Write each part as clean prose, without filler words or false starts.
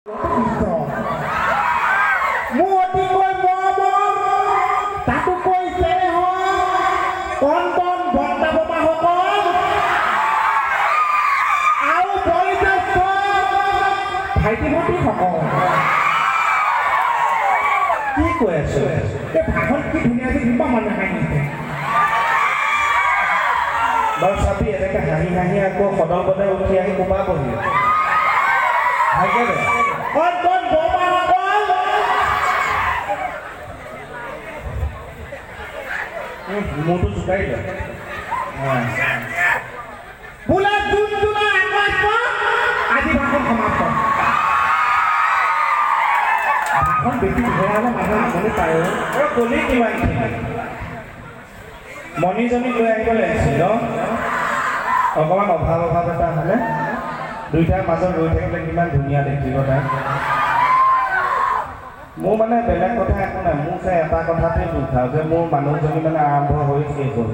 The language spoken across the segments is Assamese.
মোৰ অতিকৈ মৰমৰ তাতোকৈ চেনেহ কণ কণ বৰ্তা বোমাসকল আৰু বয়োজ্যেষ্ঠ ভাইটি ভণ্টিসকল কি কৈ আছো এই ভাষণ কি ধুনীয়াকৈ কিবা মানুহে হাঁহিছে বাৰু চাবি এনেকৈ হাঁহি হাঁহি আকৌ সদল বনাই উঠি আহি কোবা বহি ভালকে দে কণ কণ বৰমাসকল মোৰটো জোকাৰি দে বোলে জুন জুলাই 21 আজি ভাষণ সমাপ্ত ভাষণ বেছি দীঘলীয়া হ'লে মানুহে আমনি পায় আৰু গলি কিমান মণিজনীক লৈ আহিব লাগিছিল অকণমান অভাৱ এটা হ'লে দুইটাৰ মাজত ৰৈ থাকিলে কিমান ধুনীয়া দেখিব তাক মোৰ মানে বেলেগ কথা একো নাই মোৰ চাই এটা কথাতেই দুখাওঁ যে মোৰ মানুহজনী মানে আৰম্ভ হৈ শেষ হ'ল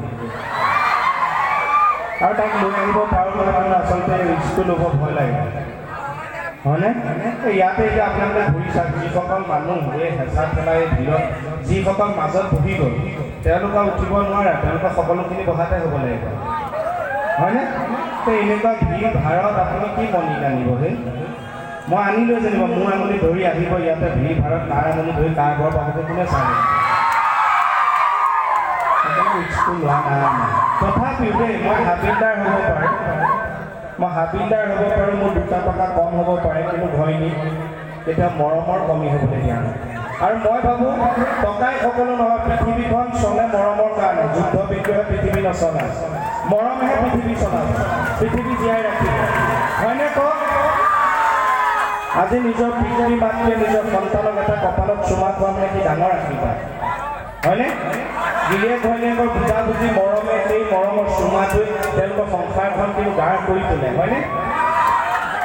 আৰু তাক লৈ আহিব পাৰোঁ মানে আচলতে ৰিস্কটো ল'ব ভয় লাগে হয়নে ইয়াতে এতিয়া আপোনালোকে ঘূৰি চাওক যিসকল মানুহ এই হেঁচা ঠেলাই ভিৰত যিসকল মাজত বহি গ'ল তেওঁলোকে উঠিব নোৱাৰে তেওঁলোকে সকলোখিনি বহাতে হ'ব লাগিব হয়নে এনেকুৱা ভিৰ ভাৰত আপুনি কি মণি আনিব হে মই আনিলোঁ যেনিব মোৰ আঙুলি ধৰি আহিব ইয়াতে ভিৰ ভাৰত তাৰ আঙুলি ধৰি তাৰ ঘৰ পাবতে কোনে চাব লোৱা নাই তথাপিও দেই মই হাবিলদাৰ হ'ব পাৰোঁ মোৰ দুটা টকা কম হ'ব পাৰে কিন্তু ভয়নি তেতিয়া মৰমৰ কমি হ'বলৈ দিয়া নাই আৰু মই ভাবোঁ টকাই সকলো নহয় পৃথিৱীখন চলে মৰমৰ কাৰণে যুদ্ধ বিগ্ৰহে পৃথিৱী নচলায় মৰমেহে পৃথিৱী চলায় পৃথিৱী জীয়াই ৰাখিব হয়নে কওক আজি নিজৰ পিতৃ মাতৃয়ে নিজৰ সন্তানক এটা কপালত চুমা খোৱা মানে কি ডাঙৰ আশীৰ্বাদ হয়নে গিৰিয়েক ঘৈণীয়েকৰ বুজাবুজি মৰমে সেই মৰমৰ চুমাটোৱে তেওঁলোকৰ সংসাৰখন কিন্তু গাঢ় কৰি তোলে হয়নে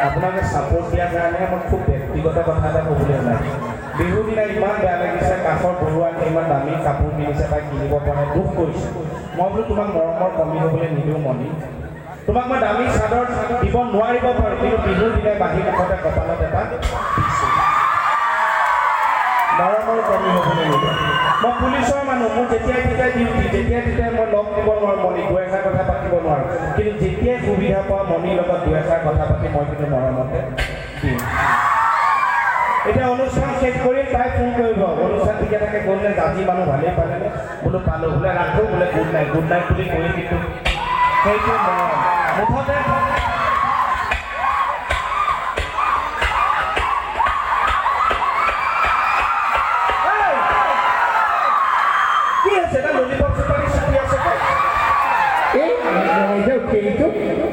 আপোনালোকে ছাপোৰ্ট দিয়াৰ কাৰণেহে মই খুব ব্যক্তিগত কথা এটা ক'বলৈ ওলাইছোঁ বিহুৰ দিনা ইমান বেয়া লাগিছে কাষৰ বৰুৱাকে ইমান দামী কাপোৰ কিনিছে তাই কিনিব পৰা দুখ কৰিছে মই বোলো তোমাক মৰমৰ কমি হ'বলৈ নিদিওঁ মণি তোমাক মই দামী চাদৰ দিব নোৱাৰিব পাৰোঁ কিন্তু বিহুৰ দিনাই বাঁহী মুখতে কপালত এটা মৰমৰ কমি হ'বলৈ নিদিওঁ মই পুলিচৰ মানুহ মোৰ যেতিয়াই তেতিয়াই ডিউটি যেতিয়াই তেতিয়াই মই লগ দিব নোৱাৰোঁ মণি দুই এষাৰ কথা পাতিব নোৱাৰোঁ কিন্তু যেতিয়াই সুবিধা পোৱা মণিৰ লগত দুই এষাৰ কথা পাতি মই কিন্তু মৰমতে দিম এতিয়া অনুষ্ঠান শেষ কৰি তাই ফোন কৰিব অনুষ্ঠান ঠিকে থাকে গ'লে জাজি মানুহ ভালেই পালেনে বোলো পালোঁ বোলে ৰাখোঁ বোলে গুড নাইট বুলি কৈ কিন্তু সেইটো মৰম মুঠতে কি আছে এটা ললিপপ চুপাৰি চুটি আছে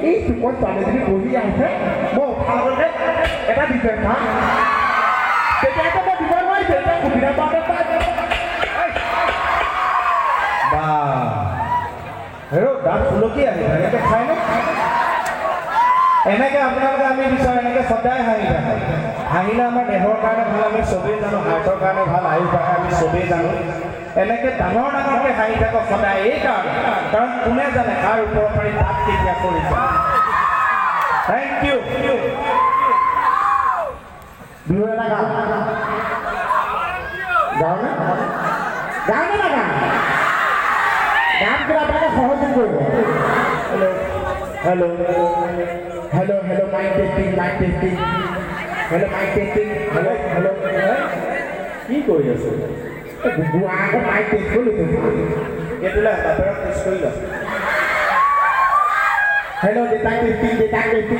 এই চুপত ছোৱালীজনী বহি আছে মই উঠাবলৈ এটা বিষয় না তেতিয়াতো মই দিব নোৱাৰিছোঁ এতিয়া সুবিধা পাওঁতে বা হেৰ' দাঁত ফুলকি আহিব এনেকৈ খায়নে এনেকৈ আপোনালোকে আমি বিচাৰোঁ এনেকৈ সদায় হাঁহি থাকে হাঁহিলে আমাৰ দেহৰ কাৰণে ভাল আমি চবেই জানো হাৰ্টৰ কাৰণে ভাল আয়ুস বাঢ়ে আমি চবেই জানো এনেকৈ ডাঙৰকৈ হাঁহি থাকক সদায় এইকাৰণে কাৰণ কোনে জানে কাৰ ওপৰৰ পাৰি তাত কেতিয়া কৰিছে থেংক ইউ বিহু এটা গাঁৱনে না গান কিবা আপোনালোকে সহযোগ কৰিব হেল্ল' মাইক টেষ্টিং হেল্ল' কি কৰি আছে আগত মাইক টেষ্ট কৰি এইটোলৈ বাপেৰক টেষ্ট কৰি লওক হেল্ল' ডেটা টেষ্টিং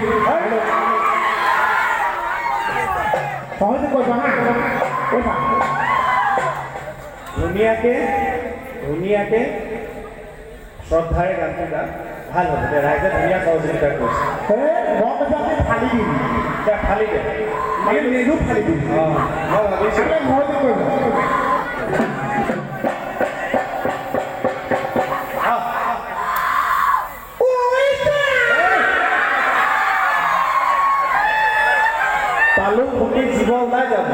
সহযোগ কৰিব হা কথা ধুনীয়াকৈ শ্ৰদ্ধাৰে গানটো গা ভাল হ'ব দে ৰাইজে ধুনীয়া সহযোগিতা কৰিছে মই কৈছোঁ আপুনি ফালি দিম ফালি দে মানে নিজেও ফালি দিম অঁ মই ভাবিছোঁ সহযোগ কৰিব পালোঁ ফুটি জীৱ ওলাই যাব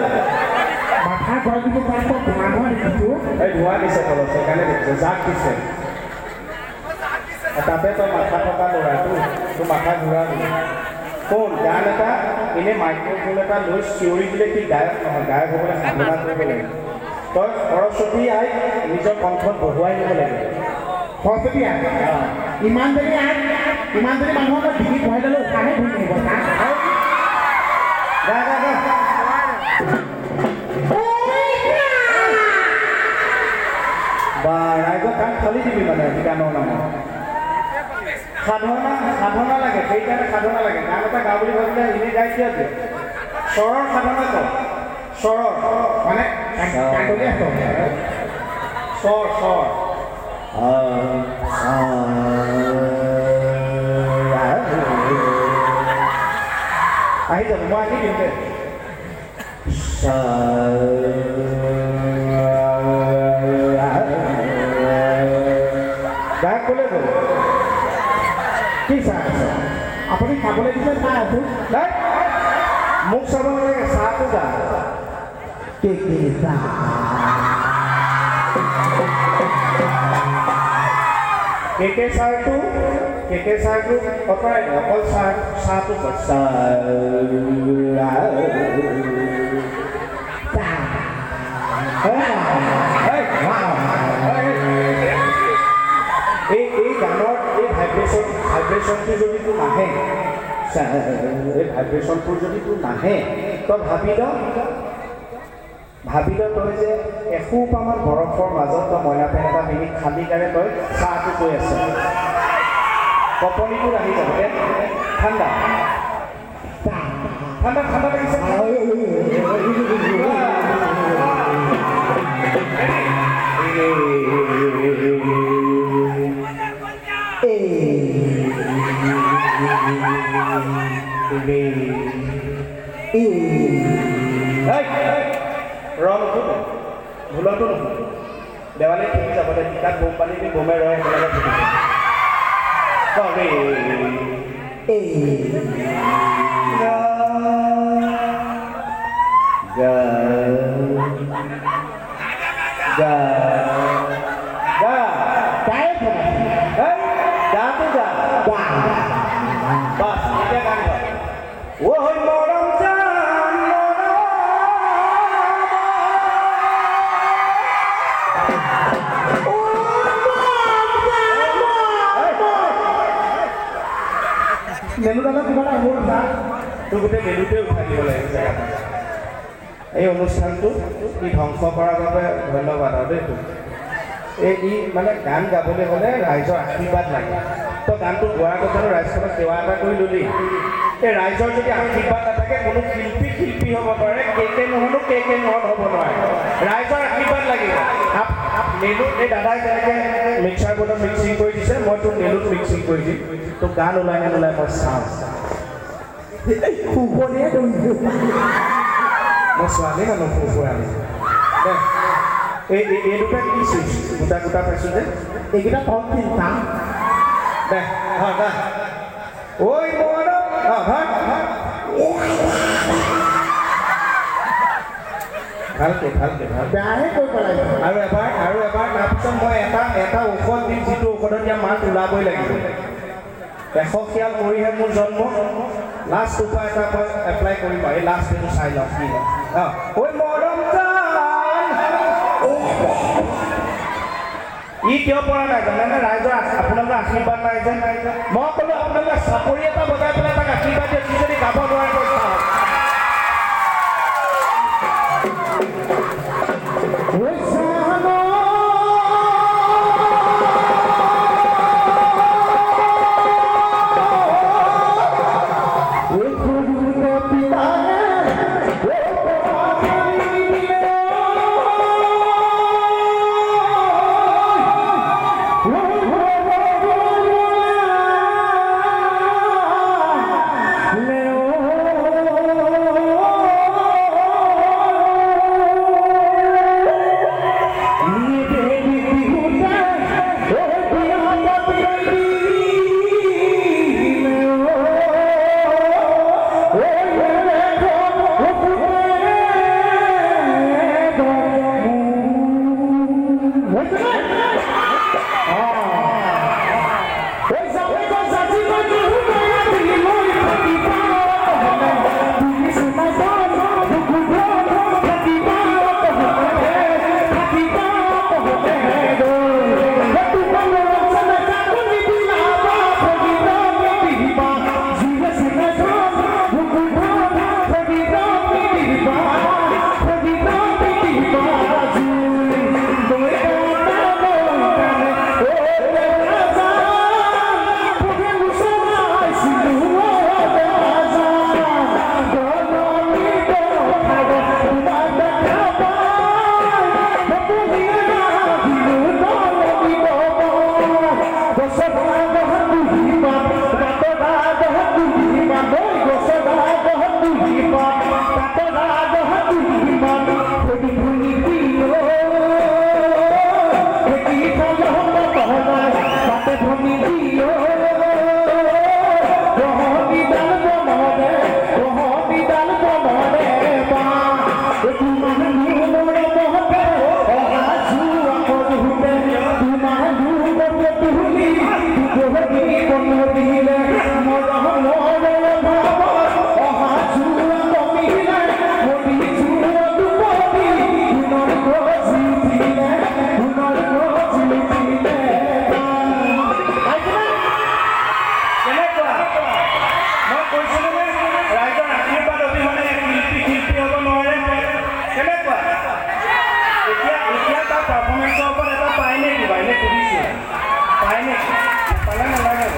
মাথা ঘৰ দিব পাৰিব ধোঁৱা দেখিছোঁ এই ধোঁৱা দিছে তলত সেইকাৰণে দেখিছোঁ জাক দিছে তাতে তই মাথা থকা ল'ৰাটো তোৰ মাথা ঘূৰা শুন গান এটা এনেই মাইক্ৰফোন এটা লৈ চিঞৰি দিলে কি গায়ক নহয় গায়ক হ'বলৈ সাধনা কৰিব লাগে তই সৰস্বতী আইক নিজৰ কণ্ঠত বহুৱাই নিব লাগে সৰস্বতী আই ইমান দেৰি মানুহক ডিঙিত ভৰাই দিলে উশাহে ধৰি নিব গা গা গা বা ৰাইজক গান ফালি দিবি মানে গানৰ নামত সাধনা লাগে সেইকাৰণে সাধনা লাগে গান এটা গাওঁ বুলি ভাবিলে এনেই গাই কিয় দিয়ে স্বৰৰ সাধনা কৰ স্বৰৰ মানে স্বৰ আহি যাব মই আহি দিম দে গায়ক ক'লে গ'ল কি চাহ আপুনি খাবলৈ দিছে চাহ আছো মোক চাব নালাগে চাহটো যা কেকে চাহটো অঁতৰাই দিওঁ অকল চাহটো এই গানৰ এই ভাইব্ৰেশ্যনটো যদি তোৰ নাহে এই ভাইব্ৰেশ্যনটোৰ যদি তোৰ নাহে তই ভাবি ল তই যে এসোপামান বৰফৰ মাজত তই মইনা পেন এটা পিন্ধি খালী গাৰে তই চাহটো কৈ আছ কপনিটো আহি যাব ঠাণ্ডা লাগিছে ভুলতো নহয় দেৱালী ঠিকি যাব দে টিকাত বোম পানী দি বোমে ৰয় একেলগে মেলুডালত কিবা এটা মোৰ না তোৰ গোটেই মেলুটোৱে উঠাই দিব লাগে জেগাত এই অনুষ্ঠানটো ই ধ্বংস কৰাৰ বাবে ধন্যবাদ আৰু দেই তোক ই মানে গান গাবলৈ হ'লে ৰাইজৰ আশীৰ্বাদ লাগে তই গানটো গোৱাৰ কথা ৰাইজখনক সেৱা এটা কৰি ল'লি এই ৰাইজৰ যদি আশীৰ্বাদ নাথাকে কোনো শিল্পী হ'ব পাৰে কে নহ'লেও কে নহ'ল হ'ব নোৱাৰে ৰাইজৰ আশীৰ্বাদ লাগিব নেলুত এই দাদাই যেনেকৈ মিক্সাৰ বৰ্ডত মিক্সিং কৰি দিছে মই তোৰ নেলুত মিক্সিং কৰি দিম তোক গান ওলাই নে নোলাই মই চাওঁ মই ছোৱালী মানুহ ফুফুৰালি এই দুটা কি চুইছ গোটা পাইছোঁ যে এইকেইটা কম চিন্তা দে হয় দে ঐ মন ভালকে বেয়াহে কৈ পেলাইছে আৰু এবাৰ তাৰপিছত মই এটা ঔষধ দিম যিটো ঔষধত দিয়া মাত ওলাবই লাগিব 100 খিয়াল কৰিহে মোৰ জন্ম লাষ্ট উপায় এটা মই এপ্লাই কৰিম আৰু এই লাষ্ট এইটো চাই লওঁ কি হয় ঐ মৰম ই কিয় পৰা নাই জানেনে ৰাইজৰ আপোনালোকৰ আশীৰ্বাদ নাই যে মই ক'লো আপোনালোকে চাপৰি এটা বজাই পেলাই তাক আশীৰ্বাদ দিয়ে সি যদি গাব নোৱাৰে পায় নেকি পালে নালাগে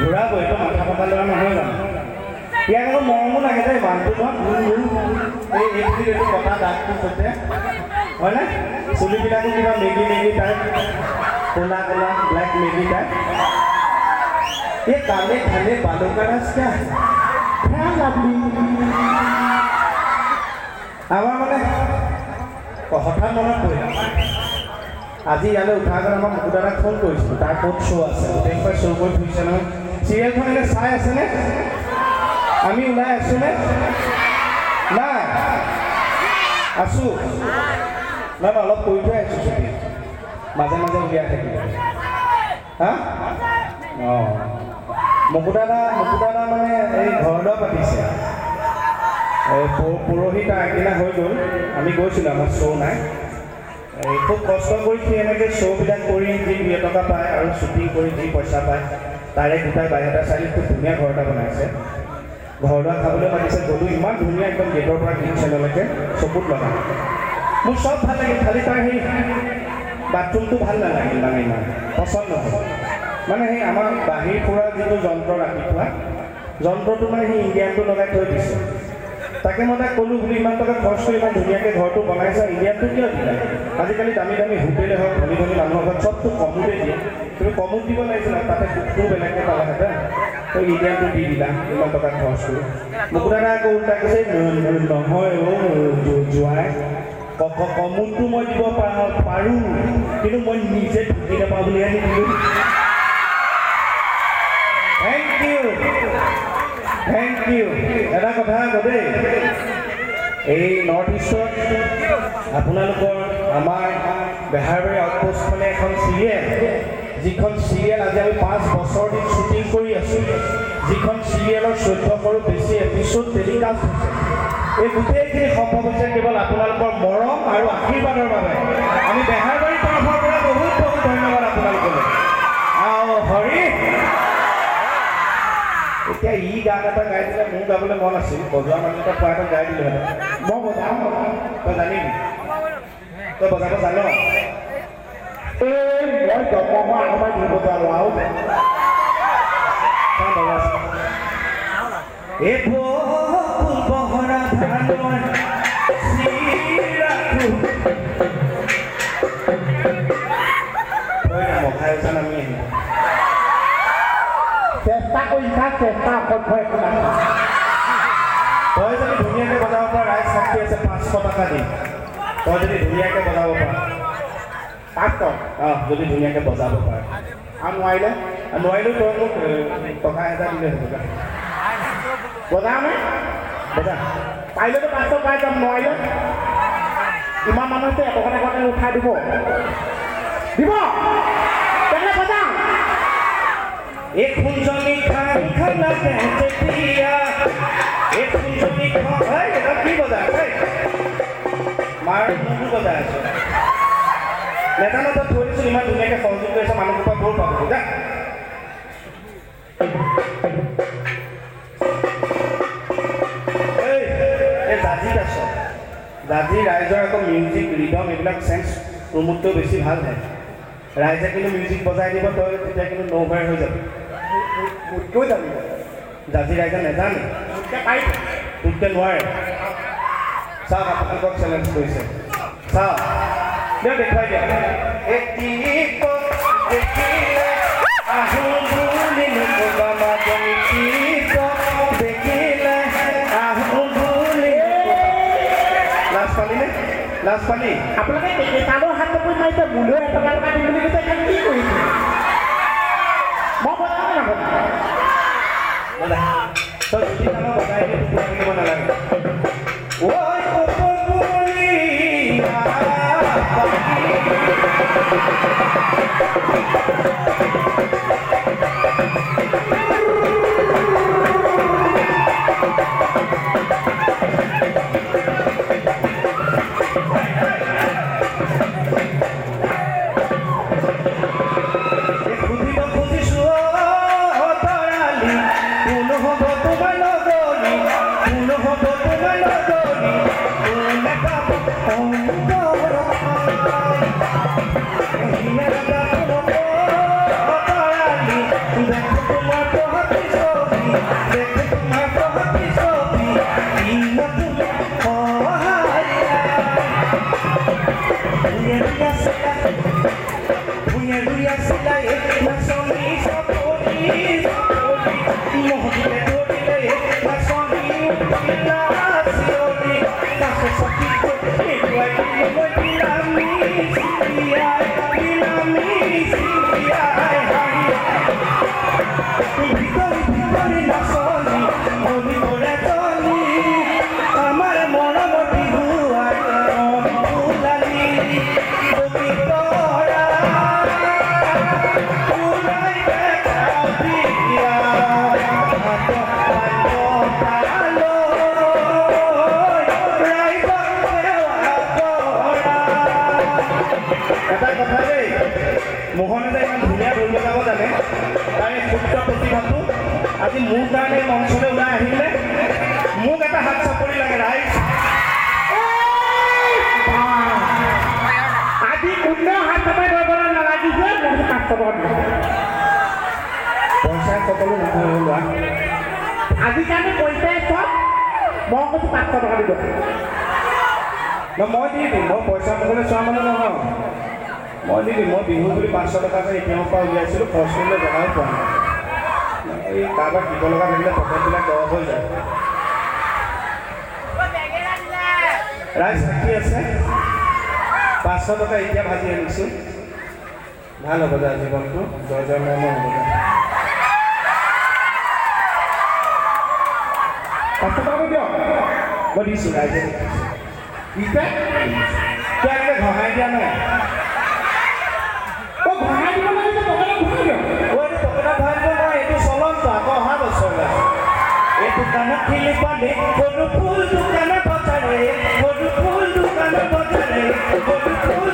ঘূৰা বৈতো মাথা পতা লোৱা নহয় জানো ইয়াক আকৌ মৰমো লাগে দেই মানুহটো এইটো কটা দাগটোৰ সৈতে হয়নে চুলিবিলাকো কিবা মেগি টাইপ ক'লা ব্লেক মেগি টাইপ ये काले काले बालों का रस क्या है আমাৰ মানে হঠাৎ মনত পৰিল আজি ইয়ালৈ উঠাৰ কাৰণে আমাৰ মুকুদাদাক ফোন কৰিছিলোঁ তাৰ ক'ত শ্ব' আছে গোটেইখন শ্ব' কৰি ফুৰিছে নহয় চিৰিয়েলখন এনে চাই আছেনে আমি ওলাই আছোনে নাই আছোঁ নাই অলপ কৰি থৈ আছোঁ ছুটি মাজে মাজে উলিয়াই থাকিব হা অঁ মুকুদাদা মানে এই ঘৰলৈ পাতিছে পৰহি তাৰ আগদিনা হৈ গ'ল আমি গৈছিলোঁ আমাৰ শ্ব' নাই খুব কষ্ট কৰি সি এনেকৈ শ্ব'বিলাক কৰি যি 2 টকা পায় আৰু শ্বুটিং কৰি যি পইচা পায় তাৰে গোটাই বাহিৰতে চাই খুব ধুনীয়া ঘৰ এটা বনাইছে ঘৰ দুৱাৰ খাবলৈ মাতিছে গ'লোঁ ইমান ধুনীয়া একদম গেটৰ পৰা কিটচেনলৈকে চকুত লগা মোৰ চব ভাল লাগিল খালি তাৰ সেই বাথৰুমটো ভাল নালাগিল মানে ইমান পচন্দ নহ'ল মানে সেই আমাৰ বাহিৰ ফুৰা যিটো যন্ত্ৰ ৰাখি থোৱা যন্ত্ৰটো মানে সেই ইণ্ডিয়ানটো লগাই থৈ দিছে তাকে মই তাক ক'লোঁ বুলি ইমান টকা খৰচ কৰি ইমান ধুনীয়াকৈ ঘৰটো বনাইছে ইণ্ডিয়ানটো কিয় দিলা আজিকালি দামী হোটেলে হওক ধনী মানুহৰ ঘৰত চবটো কমতে দিয়ে তুমি কমত দিব লাগিছিল তাতে কুকটো বেলেগকৈ পালাহেঁতেন তই ইণ্ডিয়ানটো দি দিলা ইমান টকা খৰচ কৰি মুকুদাদা আকৌ উল্টা কৈছে নহয় যোৱাই কমতটো মই দিব পাৰোঁ কিন্তু মই নিজে ঢুকি নাপাওঁ বুলিহে নিদিলোঁ থেংক ইউ এটা কথা আকৌ দেই এই নৰ্থ ইষ্টত আপোনালোকৰ আমাৰ বেহাৰবাৰী আউটপোষ্ট মানে এখন চিৰিয়েল যিখন চিৰিয়েল আজি আমি 5 বছৰ দিন শ্বুটিং কৰি আছোঁ যিখন চিৰিয়েলৰ 1400ৰো বেছি এপিছ'ড টেলিকাষ্ট হৈছে এই গোটেইখিনি সম্ভৱ হৈছে কেৱল আপোনালোকৰ মৰম আৰু আশীৰ্বাদৰ বাবে আমি বেহাৰবাৰীৰ তৰফৰ পৰা বহুত ধন্যবাদ আপোনালোকলৈ হৰি এতিয়া ই গান এটা গাই দিলে মোৰ গাবলৈ মন আছিল বজোৱা মানুহ এটা পোৱা এটা গাই দিলোহেঁতেন মই বজাম তই জানিবি তই বজাব জান এই মই জন্ম হোৱা সময় ধুই বজাওঁ আৰু এ ফুল বহৰা ধানৰ চিৰাটো মখাই উঠান আমি আহিম চেষ্টা কৰিছা চেষ্টা অসভ্য একো নাই তই যদি ধুনীয়াকৈ বজাব পাৰ ৰাইজ সাক্ষী আছে 500 টকা দিম তই যদি ধুনীয়াকৈ বজাব পাৰ 500 যদি ধুনীয়াকৈ বজাব পাৰ আৰু নোৱাৰিলে নোৱাৰিলেও তই মোক টকা এটা দিলে হ'ব বজাওনে বজা পাৰিলেতো 500 পাই যাম নোৱাৰিলে ইমান মানুহ আছে এটকা টকাতে উঠাই দিব কেনে বজাওঁ एक फुलजनी खान खाना कहते पिया एक फुलजनी खान है এটা কি বজা है মাৰ মুখু বজা আছে নেতানো তো থৰিছো ইমান ধুনীয়াকৈ সহযোগ কৰিছে মানুহৰ পৰা বৰ পাব যা এই জাজি আছ জাজি ৰাইজৰ আকৌ মিউজিক ৰিদম এইবিলাক সেন্স প্ৰমোটটো বেছি ভাল হয় ৰাইজে কিন্তু মিউজিক বজাই দিব তই তেতিয়া কিন্তু ন'ভাৰ হৈ যাব কৈ যাবি জাতি ৰাইজে নেজানে তোতকে নোৱাৰে চাওক আপোনালোকক চেলেঞ্জ কৰিছে চাওক দিয়ক দেখুৱাই দিয়া দেখিলে আহোঁ বুলি নকবা মাজনী দেখিলে আহোঁ বুলি লাজ পালিনে লাজ পালি আপোনালোকে তালৈ হাত নপৰি মাৰিছে মূলেও এটকা টকা দিম বুলি কৈছে এখন কি কৰিছে মই বজাওঁ নাবজাওঁ তই যদি কামত বজাই দিয়ে তোক দিব নালাগে ঐ কপলি মোহনে যে ইমান ধুনীয়া ঢোল বজাব জানে তাই সূত্ৰ প্ৰতিভাটো আজি মোৰ কাৰণে মঞ্চলৈ ওলাই আহিলে মোক এটা হাত চাপৰি লাগে ৰাইজ আজি কোনেও হাত চাপাই কৰিবলৈ নালাগিছে মোক 500 টকা দিব পইচাই সকলো লোৱা আজিকালি পইচাই চব মই কৈছোঁ 500 টকা দিব মই দি দিম মই পইচা পাবলৈ চোৱা মানুহ নহয় মই দি দিম মই বিহু বুলি 500 টকা যে এটিএমৰ পৰা উলিয়াইছিলোঁ খৰচ কৰিবলৈ জনাই পোৱা নাই এই কাৰোবাৰ দিব লগা থাকিলে পকেটবিলাক দৰৱ হৈ যায় ৰাইজ সাক্ষী আছে 500 টকা এতিয়া ভাজি আনিছোঁ ভাল হ'ব যা জীৱনটো জয় জয় মৰমৰ হ'ব যা 500 টকা দিয়ক মই দিছোঁ ৰাইজে দিছে তই এনেকৈ ঘঁহাই দিয়া নাই ভৰাই দিব লাগিছে পকেটত ভৰাই দিয়ক এইটো পকেটত ভৰাই দিব নহয় এইটো চলন্ত আকৌ অহা বছৰলৈ এই দোকানত কিনি পালে সৰু ফুল দোকানত বজাৰে সৰু ফুল দোকানত বজাৰে সৰু ফুল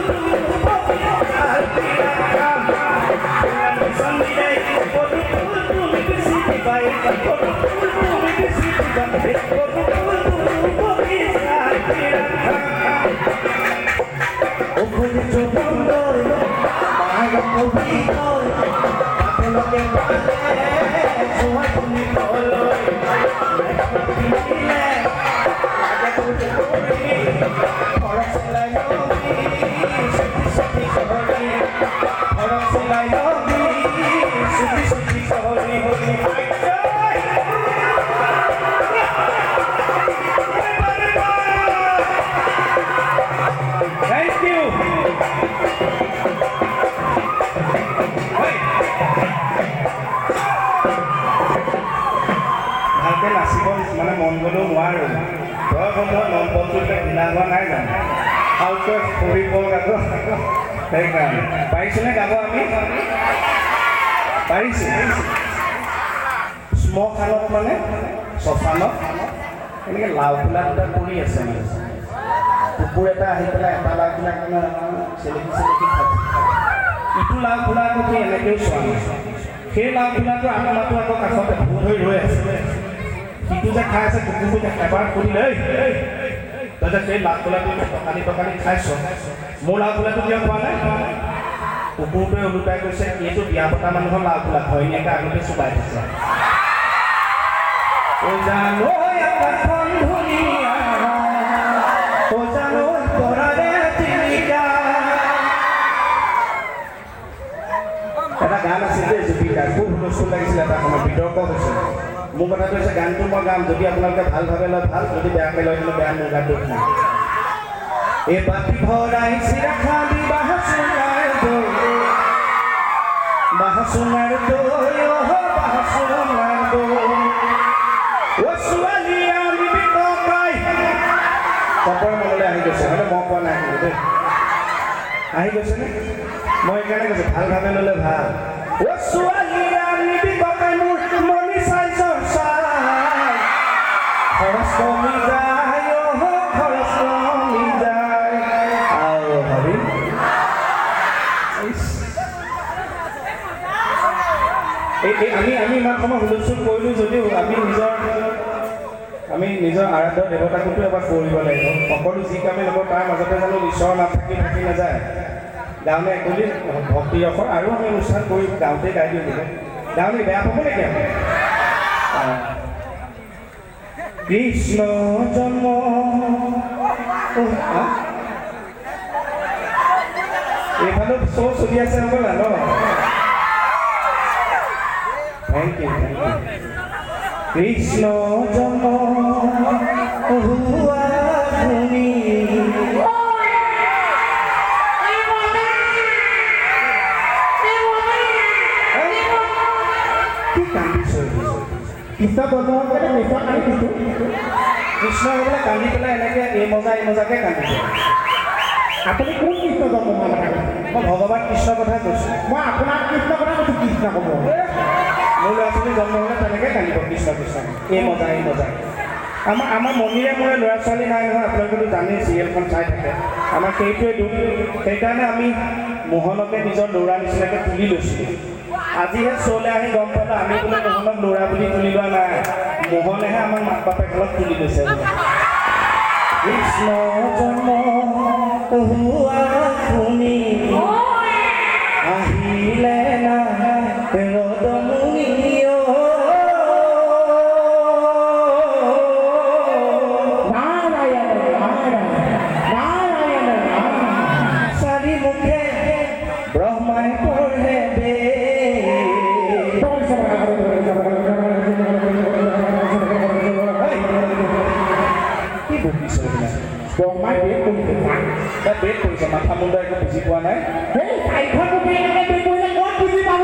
Lo que vale es un হোৱা নাই জানো ভালকৈ পঢ়িব আকৌ সেইকাৰণে পাৰিছেনে গাব আমি পাৰিছোঁ শ্মশানত মানে শ্মশানত এনেকৈ লাও ফুলা দুটা পৰি আছে মানে কুকুৰ এটা আহি পেলাই এটা লাও ফুলা চেলেকি খাইছে ইটো লাও ফুলা আকৌ সি এনেকৈও চোৱা নাই সেই লাও ফুলাটো আমাৰটো আকৌ কাষতে ভূত হৈ ৰৈ আছে সিটো যে খাই আছে কুকুৰটো এবাৰ সুধিলে তই সেই লাও ফুলাটো টকালি খাইছ মোৰ লাও ফুলাটো কিয় খোৱা নাই কুকুৰটোৱে ওলোটাই কৈছে এইটো বিয়া পতা মানুহৰ লাও ফুলা ঘৈণীয়েকে আগতে চুবাই থৈছে জানো আকাশখন ধুনীয়া জানো তৰাৰে চিলিকা এটা গান আছিল যে জুবিকাৰ খুব হুলস্থুল লাগিছিল এটা সময় বিতৰ্ক হৈছিল মোৰ কথাটো হৈছে গানটো মই গাম যদি আপোনালোকে ভাল ভাবে লয় ভাল যদি বেয়াকৈ লয় কিন্তু বেয়া মোৰ গান দুখ নাই এই বাতি ভৰাই চিৰা খালি বাহচুঙাৰ দৈ বাহচুঙাৰ দৈ বাহচুঙাৰ দৈ অ ছোৱালী আমি বিতকাই কপৰ মনলৈ আহি গৈছে মানে মই কোৱা নাই কিন্তু দেই আহি গৈছেনে মই সেইকাৰণে কৈছোঁ ভাল ভাবে ল'লে ভাল অ ছোৱালী আমি বিতকাই মোৰ মনি চাই চাই খৰচ কমি যায় খৰচ কমি যায় আৰু ভাবি আমি ইমান সময় হুলস্থুল কৰিলোঁ যদিও আমি নিজৰ আৰাধ্য দেৱতাকোতো এবাৰ কৰিব লাগিব সকলো যি কামে ল'ব তাৰ মাজতে জানো ঈশ্বৰ নাথাকি থাকি নাযায় গাঁৱলৈ একলি ভক্তি ৰসৰ আৰু আমি অনুষ্ঠান কৰি গাঁৱতে গাই দিওঁ বোলে গাঁৱলৈ বেয়া পাব নেকি আমি কৃষ্ণ জন্ম এইফালে শ্ব' চলি আছে হ'বলা ন থেংক ইউ কৃষ্ণ জন্ম হোৱা ভূমি কি কান্দিছোঁ কৃষ্ণ বৰ্ণৰ কাৰণে নিশ্চয় কান্দিছোঁ কৃষ্ণ হ'বলৈ কান্দি পেলাই এনেকৈ এই মজাকৈ কান্দিছে আপুনি কোন কৃষ্ণ জন্ম হোৱা কথা কৈছে মই ভগৱান কৃষ্ণৰ কথা কৈছোঁ মই আপোনাৰ কৃষ্ণ কথা কৈছোঁ কৃষ্ণ ক'ব মোৰ ল'ৰা ছোৱালী জন্ম হ'লে তেনেকৈ কান্দিব কৃষ্ণ কৃষ্ণ এই মজা আমাৰ মন্দিৰে মোৰে ল'ৰা ছোৱালী নাই নহয় আপোনালোকেতো জানেই চিৰিয়েলখন চাই থাকে আমাৰ সেইটোৱে দুখ সেইকাৰণে আমি মোহনকে নিজৰ ল'ৰা নিচিনাকৈ তুলি লৈছিলোঁ আজিহে শ্ব'লৈ আহি গম পালোঁ আমি বোলে মোহনক ল'ৰা বুলি তুলি লোৱা নাই মোহনেহে আমাক মাক বাপেকক তুলি লৈছে কৃষ্ণ জন্ম হোৱা ভূমি আহিলে না ৰদমুনি চাৰি মুখে ব্ৰহ্মাই পঢ়ে কি বকিছে ব্ৰহ্মাই বেদ কৰিছে বেদ কৰিছে মাথা মুণ্ড একো বুজি পোৱা নাই সেই চাৰিখন মুখে বেদ কৰিলে ক'ত বুজি পাব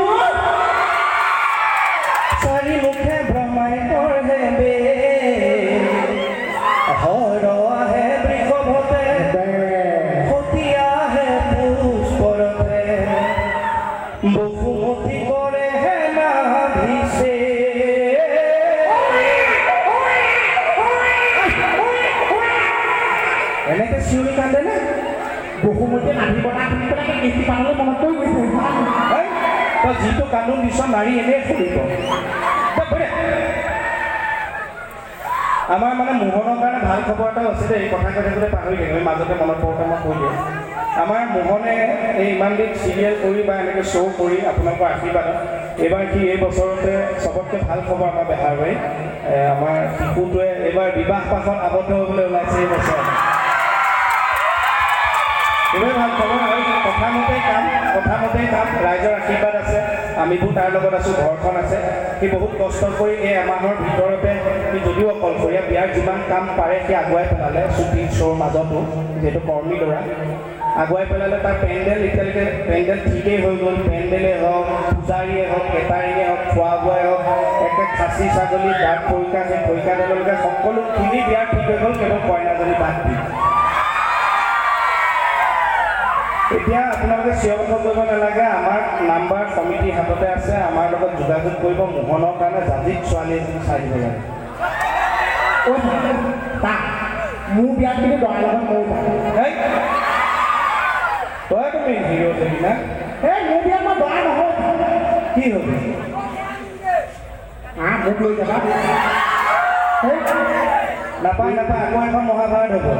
চাৰি মুখে ব্ৰহ্মাই পঢ়ে হৰ আহে বৃষভতে সতী আহে পুষ্পৰতে বসুমতী কৰে হে নাভিছে এনেকৈ চিঞৰি কান্দে নে বসুমতীয়ে নাভি বনাই শুনি পেলাই কৃষ্টি পাবলৈ মনত কৰি গৈছে তই যিটো কান্দোন দিছ নাৰী এনেই ফুৰিব আমাৰ মানে মোহনৰ কাৰণে ভাল খবৰ এটাও আছিলে এই কথা কৈ থাকোঁতে পাহৰি থাকিলোঁ মাজতে মনত পৰোঁতে মই কৈ দিওঁ আমাৰ মোহনে এই ইমান দিন চিৰিয়েল কৰি বা এনেকৈ শ্ব' কৰি আপোনালোকৰ আশীৰ্বাদত এইবাৰ সি এই বছৰতে চবতকৈ ভাল খবৰ আমাৰ বেহাৰবাৰী আমাৰ শিশুটোৱে এইবাৰ বিবাহ পাশত আবদ্ধ হ'বলৈ ওলাইছে এই বছৰ খুবেই ভাল খবৰ আৰু কথামতেই কাম ৰাইজৰ আশীৰ্বাদ আছে আমিবোৰ তাৰ লগত আছোঁ ঘৰখন আছে সি বহুত কষ্ট কৰি এই এমাহৰ ভিতৰতে সি যদিও অকলশৰীয়া বিয়াৰ যিমান কাম পাৰে সি আগুৱাই পেলালে শ্বুটিং শ্ব'ৰ মাজতো যিহেতু কৰ্মী ল'ৰা আগুৱাই পেলালে তাৰ পেণ্ডেল এতিয়ালৈকে পেণ্ডেল ঠিকেই হৈ গ'ল পেণ্ডেলেই হওক পূজাৰীয়ে হওক কেটাৰিঙে হওক খোৱা বোৱাই হওক একে খাচী ছাগলী দাঁত পৰীক্ষা সেই পৰীক্ষাডাললৈকে সকলোখিনি বিয়াৰ ঠিক হৈ গ'ল কেৱল কইনাজনী বাদ দি এতিয়া আপোনালোকে চিঞৰ বাখৰ কৰিব নালাগে আমাৰ নাম্বাৰ কমিটিৰ হাততে আছে আমাৰ লগত যোগাযোগ কৰিব মোহনৰ কাৰণে জাজিত ছোৱালী এজনী চাই দিব লাগে মোৰ বিয়াত কিন্তু দৰাৰ লগত ময়ো তই তুমি হিৰ' যদি না এই মোৰ বিয়াত মই দৰা নহয় কি হ'বি মোক লৈ যাবা নাপায় নাপায় আকৌ এখন মহাভাৰত হ'ব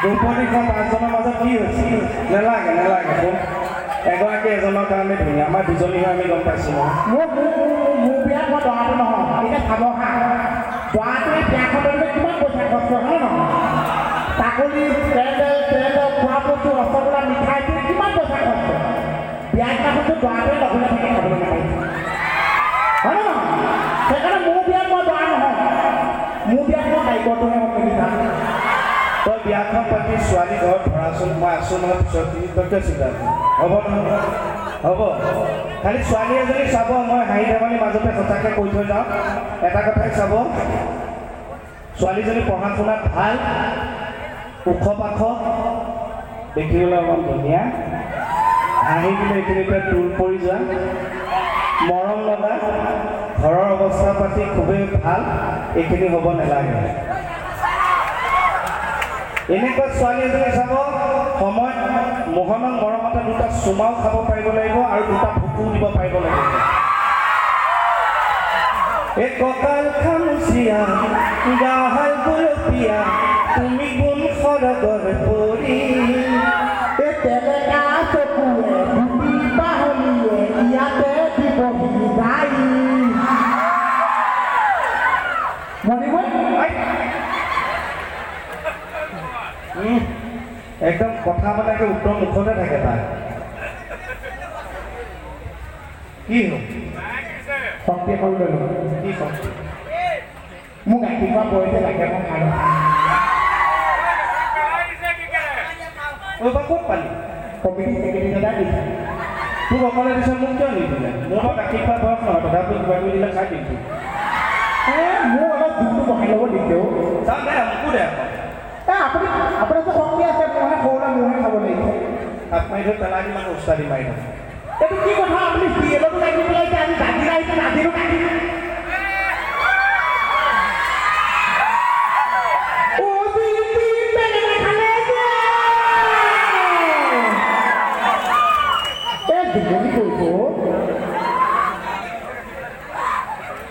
দ্ৰৌপদীখন পাঁচজনৰ মাজত কি হৈছে নেলাগে নেলাগে এগৰাকী এজনৰ কাৰণে ধুনীয়া আমাৰ দুজনী হৈ আমি গম পাইছোঁ মোৰ বিয়াত মই দৰাটো নহয় এতিয়া চাব হা দৰাটোৱে বিয়াখন কিমান পইচা খৰচ হয় নহয় ছাগলী পেণ্ডেল খোৱা বস্তু ৰসগোল্লা মিঠাই কিমান পইচা খৰচ হয় বিয়া দিনাখনতো দৰাটোৱে লগতে থাকে খাবলৈ নাপায় হয় নহয় সেইকাৰণে মোৰ বিয়াত মই দৰা নহয় মোৰ বিয়াত মই কাৰিকৰটোহে হ'ব নিবিচাৰোঁ তই বিয়াখন পাতি ছোৱালী ঘৰত ধৰাচোন মই আছোঁ নহয় পিছত তই চিন্তা হ'ব নহয় হ'ব খালি ছোৱালী এজনী চাব মই হাঁহি ধেমালিৰ মাজতে সঁচাকৈ কৈ থৈ যাওঁ এটা কথাই চাব ছোৱালীজনী পঢ়া শুনাত ভাল ওখ পাখ দেখিবলৈ অকণ ধুনীয়া হাঁহি দিলে এইখিনিতে তোৰ পৰি যোৱা মৰম লগা ঘৰৰ অৱস্থা পাতি খুবেই ভাল এইখিনি হ'ব নালাগে এনেকুৱা ছোৱালী এজনী চাব সময়ত মোহনক মৰমতে দুটা চুমাও খাব পাৰিব লাগিব আৰু দুটা ভুকু দিব পাৰিব লাগিব এই কঁকাল খামুচিয়া গাহাল গুলপীয়া তুমি গুণ সৰগৰ পৰি এই তেলেকা চকুৱে ধুতি পাহলিয়ে ইয়াতে দিবহি গাই একদম কথা মানে উত্তৰ মুখতে থাকে তাৰ কি হ'ল শক্তি এখন লৈ ল'ব কি শক্তি মোক ৰাতিপুৱা পৰিছে লাগে মই খাই বা ক'ত পালি কমিটি ছেক্ৰেটাৰী দাদা দিছে তোক অকলে দিছে মোক কিয় নিদিলে মোৰ পৰা গাখীৰ খোৱা বয়স নহয় তথাপিও কিবা কিবি দিলে খাই দিম মোক অলপ দুখটো বহাই ল'ব দিছেও চাওক দে মোকো দে আপুনি আপোনাৰ যে শক্তি আছে মইহে সৰুলে মোৰহে খাব লাগিব হাত মাৰি থৈ পেলাই দি মানে উস্তাদি মাৰি থাকে এইটো কি কথা আপুনি চিৰিয়েলতো লাগি পেলাইছে আজি দাদি আহিছে নাজিৰো কাটি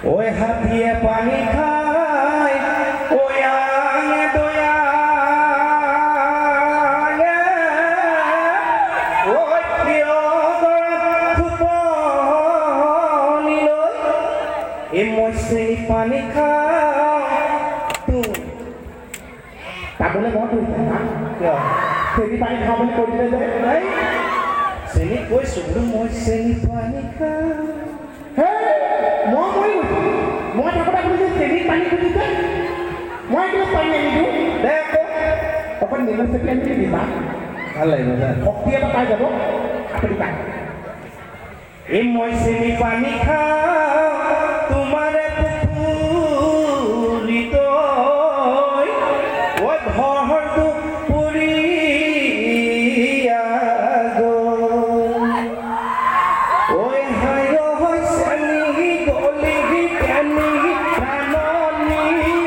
ঐ হাতীয়ে পানী খাই ঐ আঙে দয়াঙে ঐ প্ৰিয় গৰাত ফুপনি লৈ এই মই চেনি পানী খাওঁ তাবলৈ মন কৰিছে না কিয় চেনি পানী খাওঁ বুলি কৈ দিলে যে চেনি কৈছোঁ বোলো মই চেনি পানী খাওঁ মই মৰি গৈছোঁ মই থাকোঁতে আপুনি যে চেনি পানী খুজিছে মই এগিলাচ পানী আনি দিওঁ দে আকৌ অকণ নেমু চেপি আনি দিবা ভাল লাগিব দে শক্তি এটা পাই যাব আপুনি পাই এই মই চেনি পানী খাওঁ তোমাৰে পুখুৰীত ঐ ঘৰটো পুৰিয়া গ'ল ঐ হায় হয় চেনি গলি পেনি প্ৰাণনী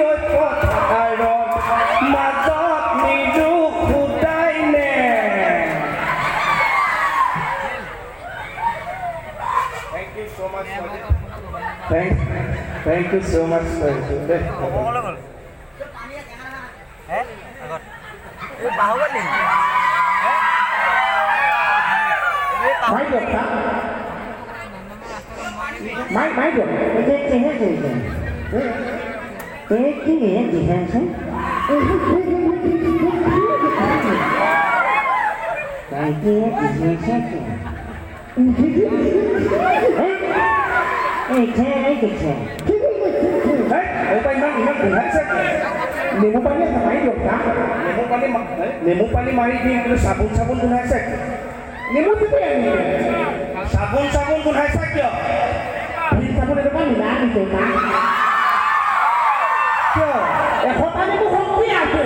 ঐ পথাৰত মাজত নিজু খুটাই নে Thank you so much for it. Máy được hả? Máy được. Thế gì thế cái gì gì hả thế? Cái kia gì thế? Ê thế cái gì thế? Đấy, ở tay mắt thì nó cũng hết sức. Nếu muốn bán máy được hả? Nếu muốn bán máy đi cái sabun cũng hết sức. Nếu muốn tiếp tiền sabun cũng hết sức chưa? Thì sabun itu kan tidak bisa kan? Yo, kota ini bukan biasa.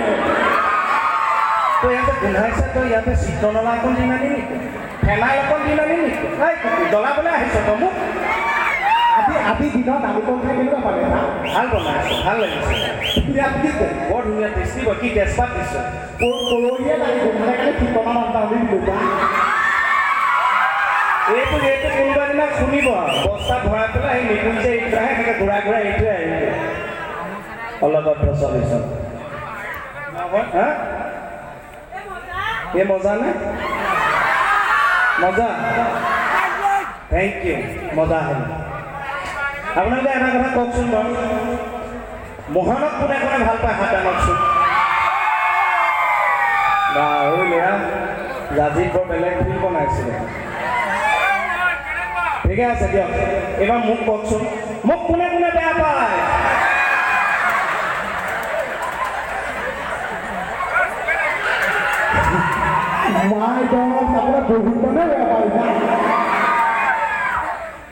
তই ইয়াতে গোন্ধাইছে তই ইয়াতে চিত্ৰনলা অকণ দি নানি নেকি ফেনাইল অকণ দি নানি নেকি এই জ্বলাবলৈ আহিছ তই মোক আজি দিনত আলুকল খাই কেনেকুৱা পালে না ভাল বনাইছ ভাল লাগিছে বৰ ধুনীয়া টেষ্টি হয় কি তেজপাত দিছ পৰহিয়ে লাগি গোন্ধালে কাৰণে ঠিকনা নাম দি দিলোঁ এইটো কোনোবা দিনা শুনিব বস্তাত ভৰাই পেলাই সেই নিপুণ যে এইটো আহে এনেকৈ ঘূৰাই ঘূৰাই এইটোৱে আহিব অলগত চলিছ হা এই মজা নে মজা থেংক ইউ মজা হ'ল আপোনালোকে এটা কথা কওকচোন বাৰু মোহনক কোনে কোনে ভাল পায় হাত দাঙকচোন বা ঐ ল'ৰা জাজিত বৰ বেলেগ ফিল্ম বনাইছিলে ঠিকে আছে দিয়ক এইবাৰ মোক কওকচোন মোক কোনে কোনে বেয়া পায় মাই গড আপোনাৰ বহুত মানে বেয়া পাইছা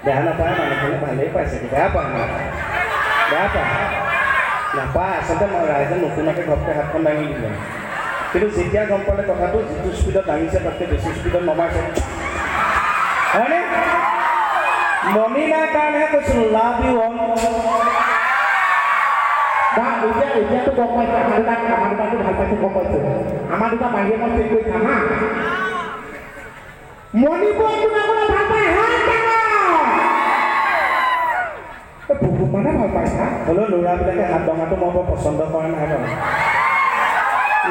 বেয়া নাপায় মানুহখিনি ভালেই পাইছে বেয়া পায় বেয়া পায় নাপায় আচলতে মই ৰাইজে নতুনকৈ ঘপকৈ হাতখন দাঙি দিলে কিন্তু যেতিয়া গম পালে কথাটো যিটো স্পীডত দাঙিছে তাতকৈ বেছি স্পীডত নমাইছে হয়নে মণিনাৰ কাৰণেহে কৈছিলোঁ লাভ ইউ অল বা এতিয়াতো গম পাইছে আমাৰ দুটাকো ভাল পাইছে গম পাইছোঁ আমাৰ দুটা বাহিৰে মই চেক কৰি চাম হা মণিপুৰ কোনে কোনে ভাল পায় বহুত মানে ভাল পাইছা হ'লেও ল'ৰাবিলাকে হাত দঙাটো মই বৰ পচন্দ কৰা নাই বাৰু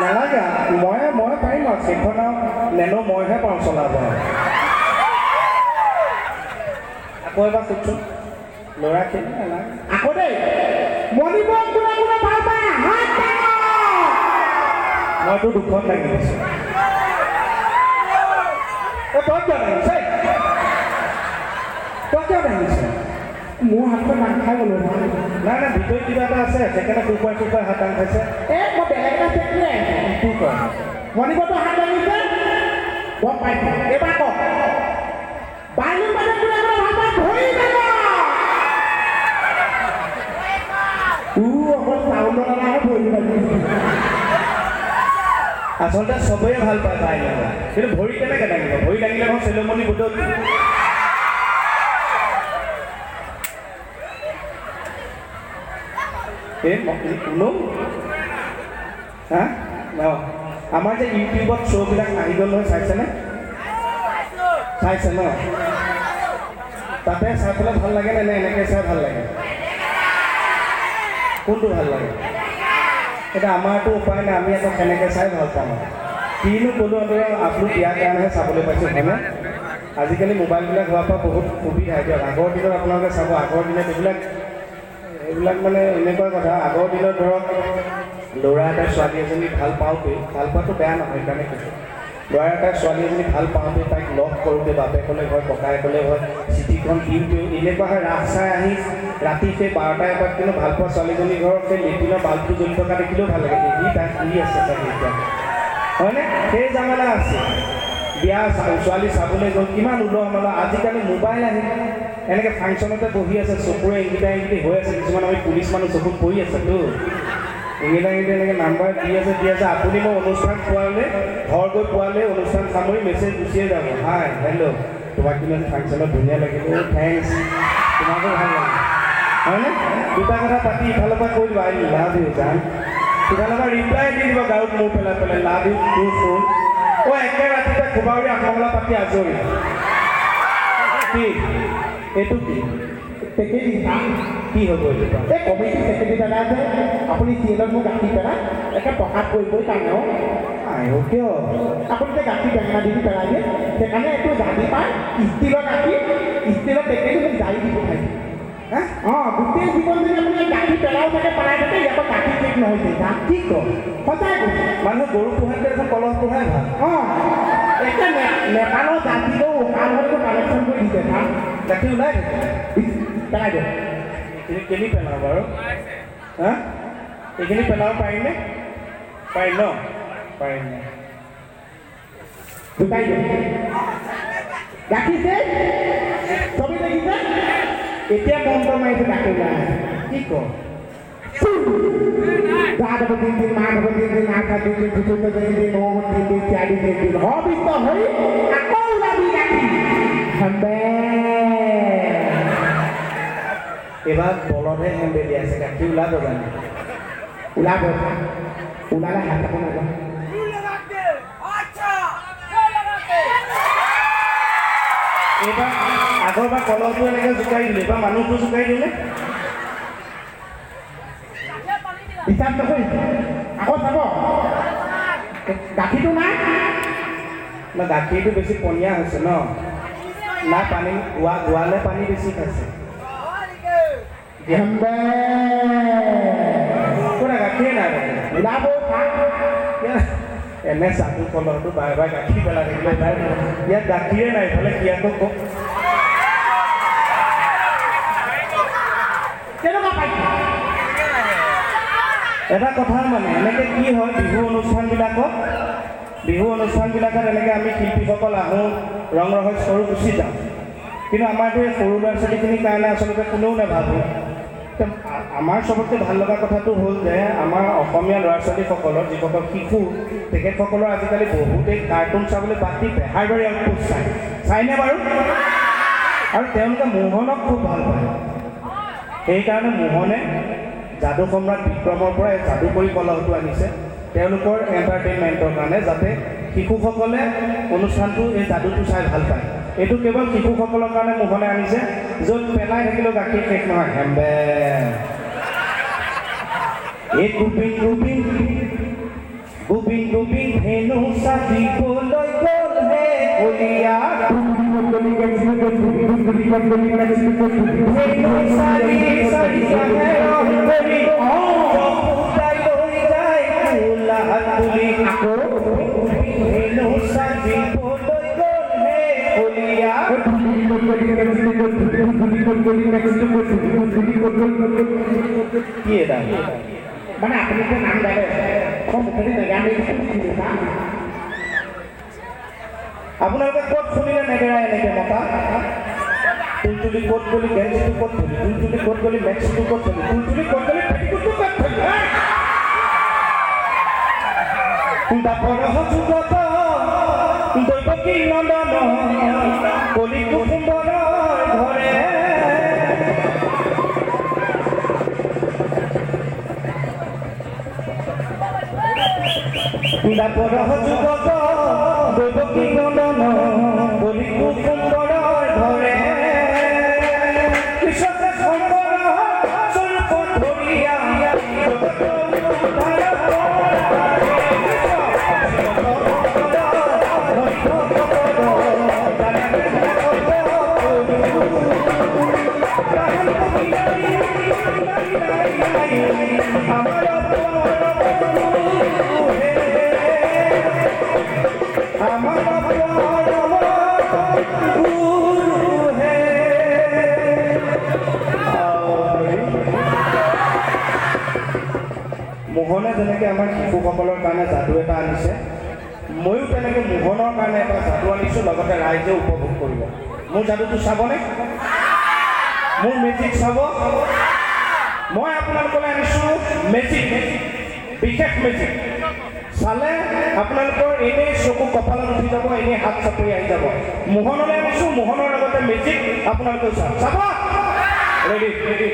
নালাগে মই পাৰিম আৰু সেইখন আৰু নেনো মইহে পাওঁ চলাব আকৌ এবাৰ সোধচোন ল'ৰাখিনি নালাগে আকৌ দেই মণিপুৰ কোনে কোনে ভাল পায় মইতো দুখন লাগি দিছোঁ তই কিয় দাঙিছে তই কিয় দাঙিছে মোৰ হাতখন দাং খাই গ'লো নাই ভিতৰত কিবা এটা আছে সেইকাৰণে কুকুৰাই হাত দাং খাইছে মই বেলেগ এটা চেক কৰি কি কয় মণিপুৰটো হাত দাঙিছে গম পাইছোঁ এইবাৰ কওক বাইলুন মানে কোনে কোনে ভাল পায় ধৰি যাব অকল চাউল নালাগে ধৰি যাব আচলতে চবেই ভাল পায় তাই কিন্তু ভৰি কেনেকৈ দাঙিব ভৰি দাঙিলে মই চেলমণি বুটত কোনো হা ন আমাৰ যে ইউটিউবত শ্ব'বিলাক আহি গ'ল নহয় চাইছেনে চাইছে ন তাতে চাই পেলাই ভাল লাগে নে এনেকৈ চাই ভাল লাগে কোনটো ভাল লাগে এতিয়া আমাৰতো উপায় নাই আমি আকৌ কেনেকৈ চাই ভাল পাওঁ কিনো ক'লোঁ আপলোড দিয়াৰ কাৰণেহে চাবলৈ পাইছোঁ হয়নে আজিকালি মোবাইলবিলাক হোৱাৰ পৰা বহুত সুবিধা দিয়ক আগৰ দিনত আপোনালোকে চাব আগৰ দিনত এইবিলাক মানে এনেকুৱা কথা আগৰ দিনত ধৰক ল'ৰা এটাই ছোৱালী এজনী ভাল পাওঁতেই ভাল পোৱাটো বেয়া নহয় সেইকাৰণে কৈছোঁ ল'ৰা এটাই ছোৱালী এজনী ভাল পাওঁতে তাইক লগ কৰোঁতে বাপেকলৈ হয় ককায়েকলৈ হয় চিঠিখন দিওঁতেও এনেকুৱা হয় ৰাস চাই আহি ৰাতি সেই 12টা 1টাত কিন্তু ভাল পোৱা ছোৱালীজনীৰ ঘৰত সেই লেট্ৰিনৰ বাল্বটো জ্বলি থকা দেখিলেও ভাল লাগে সি তাই শুই আছে তাই এতিয়া হয়নে সেই জামেলা আছে বিয়া ছোৱালী চাবলৈ গ'ল কিমান ওলোৱা মেলা আজিকালি মোবাইল আহিল এনেকৈ ফাংচনতে বহি আছে চকুৰে ইংগিতা ইংগিতি হৈ আছে কিছুমান আমি পুলিচ মানুহ চকুত পৰি আছেতো ইংগিতা ইংগিতি এনেকৈ নাম্বাৰ দি আছে আপুনি মই অনুষ্ঠান পোৱালে ঘৰ গৈ পোৱালে অনুষ্ঠান সামৰি মেছেজ গুচিয়ে যাব হাই হেল্ল' তোমাক কিন্তু ফাংচনত ধুনীয়া লাগিব থেংকছ তোমাকো ভাল লাগে হয়নে দুটা কথা পাতি ইফালৰ পৰা কৈ দিব আই লাভ ইউ জান সিফালৰ পৰা ৰিপ্লাই দি দিব গাঁৱত মোৰ পেলাই লাভ ইউ টু ফোন একে ৰাতিতে খুবাউৰি আঠমঙলা পাতি আজৰি কি এইটো কি টেকেলি কি হ'ব এইটো এই কমিটি টেকেলি পেলাই যে আপুনি চিএলত মোক গাখীৰ পেলাই একে পকাত কৰি টানো আইও কিয় আপুনি যে গাখীৰ বেঙেনা দি পেলাই দিয়ে সেইকাৰণে এইটো জানি পায় ষ্টিলৰ টেকেলি মোক জাৰি দি পঠাইছে গোটেই জীৱন যদি আপুনি গাখীৰ পেলাও থাকে পেলাই থাকে ইয়াৰ পৰা গাখীৰ ঠিক নহৈছে কি কয় সঁচাই কৈছে মানুহ গৰু পোহাতকৈ এখন কলহ পোহাই ভাল একে নেপালৰ জাতিও উশাহলৈকে কালেকশ্যন কৰি দিছে গাখীৰ ওলাই থাকে পেলাই দিয়ক কেনি পেলাওঁ বাৰু হা এইখিনি পেলাব পাৰিমনে পাৰিম ন পাৰিম ঢুকাই দিয়ক গাখীৰ চবেই দেখিছে এতিয়া বন্ধ মাৰিছে গাখীৰ ওলাই কি কওঁ God of the Indian man of the Indian Naka, the Indian over the Indian Caddy, the Indian hobby for her, and all that we got. And then, এবাৰ বলদহে হেন্দে দিয়া আছে গাখীৰ ওলাব জানো ওলাব ওলালে হাত এখন ওলাব এইবাৰ আগৰবাৰ কলহটো এনেকৈ জোকাৰি দিলে এইবাৰ মানুহটো জোকাৰি দিলে বিচাৰ নকৰি আকৌ চাব গাখীৰটো নাই না গাখীৰটো বেছি পনীয়া হৈছে ন না পানী গোৱালে পানী বেছি খাইছে কোনে গাখীৰ নাই ওলাব এনে চাটু কলহটো বাৰে বাৰে গাখীৰ পেলাই থাকিলে ওলাই ইয়াত গাখীৰে নাই ইফালে কিয়াটো কওক কেনেকুৱা পাইছে এটা কথা মানে এনেকৈ কি হয় বিহু অনুষ্ঠানবিলাকত এনেকৈ আমি শিল্পীসকল আহোঁ ৰং ৰহস্য সৰু গুচি যাওঁ কিন্তু আমাৰতো এই সৰু ল'ৰা ছোৱালীখিনিৰ কাৰণে আচলতে কোনেও নাভাবোঁ আমাৰ চবতকৈ ভাল লগা কথাটো হ'ল যে আমাৰ অসমীয়া ল'ৰা ছোৱালীসকলৰ যিসকল শিশু তেখেতসকলৰ আজিকালি বহুতেই কাৰ্টুন চাবলৈ বাদ দি বেহাৰবাৰী আউটপোষ্ট চাইনে বাৰু আৰু তেওঁলোকে মোহনক খুব ভাল পায় সেইকাৰণে মোহনে যাদু সম্ৰাট বিক্ৰমৰ পৰা এই যাদুকৰী কলহটো আনিছে তেওঁলোকৰ এণ্টাৰটেইনমেণ্টৰ কাৰণে যাতে শিশুসকলে অনুষ্ঠানটো এই যাদুটো চাই ভাল পায় এইটো কেৱল শিশুসকলৰ কাৰণে মোহনে আনিছে য'ত পেলাই থাকিলেও গাখীৰ শেষ নহয় হেম্বে এই গোবিন হেনো চাপিবলৈ গ'ল হে কলিয়া মানে আপুনি যে নাম গালে আপোনালোকে ক'ত শুনিলে নেগেৰাই এনেকৈ মতা তুলতুলি ক'ত গ'লি গেঞ্জিটো ক'ত থলি তুলতুলি ক'ত গ'লি মেক্সিটো ক'ত থলি তুলতুলি ক'ত গ'লি পেটিকোটটো ক'ত থলি দাপৰ যুগত দৈৱকী নন্দন কলি কুটুম্বৰ ঘৰে দাপৰ যুগত দৈৱকী নন্দন কলি কুটুম্বৰ ঘৰে পিছতে শংকৰ স্বৰূপ ধৰিয়া মোহনে যেনেকৈ আমাৰ শিশুসকলৰ কাৰণে যাদু এটা আনিছে ময়ো তেনেকৈ মোহনৰ কাৰণে এটা যাদু আনিছোঁ লগতে ৰাইজে উপভোগ কৰিব মোৰ যাদুটো চাবনে মোৰ মেজিক চাব মই আপোনালোকলৈ আনিছোঁ মেজিক বিশেষ মেজিক চালে আপোনালোকৰ এনেই চকু কপালত উঠি যাব এনেই হাত চাপৰি আহি যাব মোহনলৈ আনিছোঁ মোহনৰ লগতে মেজিক আপোনালোকেও চাব ৰেডি ৰেডি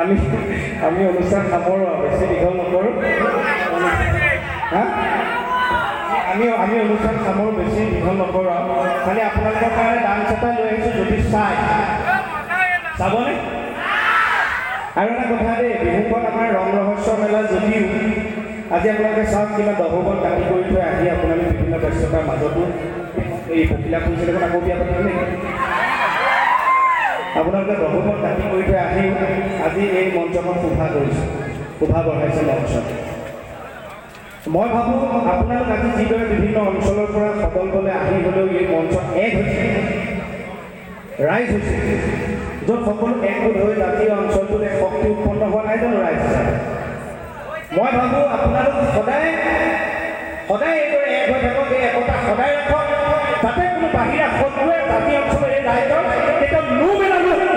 আমি আমি অনুষ্ঠান সামৰোঁ আৰু বেছি দীঘল নকৰোঁ হা আমি অনুষ্ঠান সামৰোঁ বেছি দীঘল নকৰোঁ আৰু খালি আপোনালোকৰ কাৰণে ডান্স এটা লৈ আহিছোঁ যদি চাবনে আৰু এটা কথা দেই বিহুখন আমাৰ ৰং ৰহস্য মেলা যদিও আজি আপোনালোকে চাওক কিমান দহবন কাটি কৰি থৈ আহি আপোনালোকে বিভিন্ন ব্যস্ততাৰ মাজতো এই পখিলা ফুলচিলেকত আকৌ বিয়া পাতিলে নেকি আপোনালোকে দহবন কাটি কৰি থৈ আহি আজি এই মঞ্চখন শোভা বঢ়াইছে মঞ্চত মই ভাবোঁ আপোনালোক আজি যিদৰে বিভিন্ন অঞ্চলৰ পৰা সদলবলে আহি হ'লেও এই মঞ্চত এক হৈছে ৰাইজ হৈছে য'ত সকলো একগোট হৈ জাতীয় অঞ্চলটোত এক শক্তি উৎপন্ন হোৱা নাই জানো ৰাইজ মই ভাবোঁ আপোনালোক সদায় এইদৰে এক হৈ থাকক এই একতা সদায় ৰাখক যাতে কোনো বাহিৰা শত্ৰুৱে জাতীয় অঞ্চলৰ এই ৰাইজক কেতিয়াও